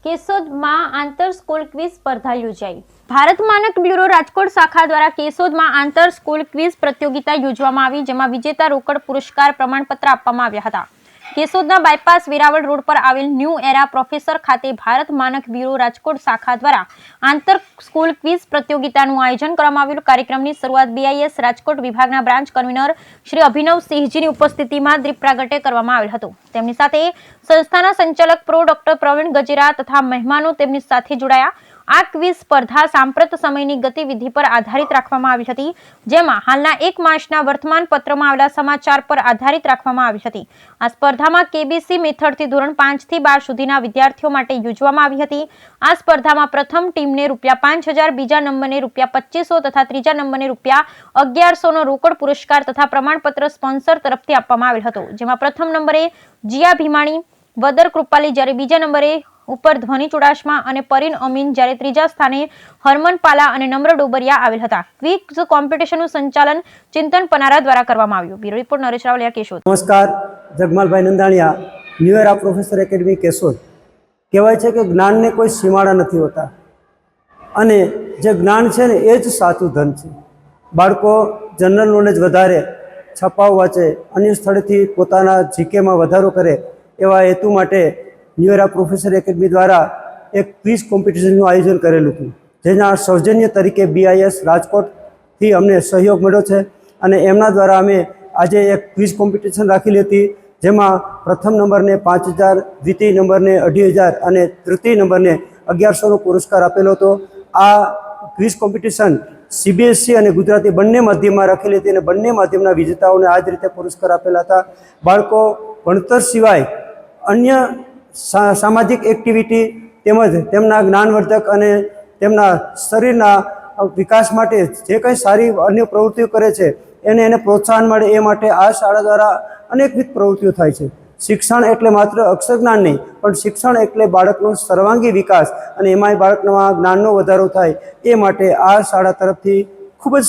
કેશોદમાં આંતર school quiz સ્પર્ધા યોજાઈ। ભારત માનક બ્યુરો રાજકોટ શાખા દ્વારા કેશોદમાં આંતર સ્કૂલ ક્વિઝ પ્રતિયોગિતા યોજવામાં આવી, જેમાં વિજેતા રોકડ પુરસ્કાર પ્રમાણપત્ર આપવામાં આવ્યા હતા। કેશોદના બાયપાસ વેરાવળ રોડ પર આવેલ ન્યૂ એરા પ્રોફેસર ખાતે ભારત માનક બ્યુરો રાજકોટ શાખા દ્વારા આંતર સ્કૂલ ક્વિઝ પ્રતિયોગિતાનું આયોજન કરવામાં આવેલું। કાર્યક્રમની શરૂઆત BIS રાજકોટ વિભાગના બ્રાન્ચ કન્વીનર શ્રી અભિનવસિંહજીની ઉપસ્થિતિમાં દીપ પ્રાગટ્ય કરવામાં આવેલ હતું। તેમની સાથે સંસ્થાના સંચાલક પ્રો ડોક્ટર પ્રવીણ ગજેરા તથા મહેમાનો તેમની સાથે જોડાયા। આ ક્વિઝ સ્પર્ધા સાંપ્રત સમયની ગતિવિધિ પર આધારિત રાખવામાં આવી હતી, જેમાં હાલના 1 માસના વર્તમાન પત્રમાં આવેલા સમાચાર પર આધારિત રાખવામાં આવી હતી। આ સ્પર્ધામાં KBC મેથડથી ધોરણ 5 થી 12 સુધીના વિદ્યાર્થીઓ માટે યોજવામાં આવી હતી। આ સ્પર્ધામાં પ્રથમ ટીમને ₹5000, બીજા નંબરને ₹2500 તથા ત્રીજા નંબરને ₹1100 નો રોકડ પુરસ્કાર તથા પ્રમાણપત્ર સ્પોન્સર તરફથી આપવામાં આવેલ હતો, જેમાં પ્રથમ નંબરે જીયા ભીમાણી, વદર કૃપાલી, જ્યારે બીજા નંબરે ઉપર ધ્વનિ ચુડાસમા અને પરીન અમીન, જ્યારે ત્રીજા સ્થાને હરમન પાલા અને નમ્ર ડોબરિયા આવેલ હતા। ક્વિઝ કોમ્પિટિશનનું સંચાલન ચિંતન પનારા દ્વારા કરવામાં આવ્યું। Bureau report Naresh Ravaliya, Keshod. નમસ્કાર, Jagmalbhai Nandaniya, new era professor academy Keshod. કહેવાય છે કે જ્ઞાનને કોઈ સીમાડા નથી હોતા અને જે જ્ઞાન છે ને એ જ સાચું ધન છે। બાળકો જનરલ નોલેજ વધારે, છપાવ વાંચે, અન્ય સ્થળેથી પોતાના જીકેમાં વધારો કરે, એવા હેતુ માટે ન્યૂ એરા પ્રોફેસર એકેડમી દ્વારા એક ક્વિઝ કોમ્પિટિશનનું આયોજન કરેલું હતું, જેના સૌજન્ય તરીકે BIS રાજકોટથી અમને સહયોગ મળ્યો છે અને એમના દ્વારા અમે આજે એક ક્વિઝ કોમ્પિટિશન રાખેલી હતી, જેમાં પ્રથમ નંબરને 5000, દ્વિતીય નંબરને 2500 અને તૃતીય નંબરને 1100નો પુરસ્કાર આપેલો હતો। આ ક્વિઝ કોમ્પિટિશન CBSE અને ગુજરાતી બંને માધ્યમમાં રાખેલી હતી અને બંને માધ્યમના વિજેતાઓને આ જ રીતે પુરસ્કાર આપેલા હતા। બાળકો ભણતર સિવાય અન્ય સામાજિક એક્ટિવિટી તેમજ તેમના જ્ઞાનવર્ધક અને તેમના શરીરના વિકાસ માટે જે કંઈ સારી અન્ય પ્રવૃત્તિઓ કરે છે એને પ્રોત્સાહન મળે એ માટે આ શાળા દ્વારા અનેકવિધ પ્રવૃત્તિઓ થાય છે। શિક્ષણ એટલે માત્ર અક્ષર જ્ઞાન નહીં, પણ શિક્ષણ એટલે બાળકનો સર્વાંગી વિકાસ અને એમાંય બાળકના જ્ઞાનનો વધારો થાય, એ માટે આ શાળા તરફથી ખૂબ જ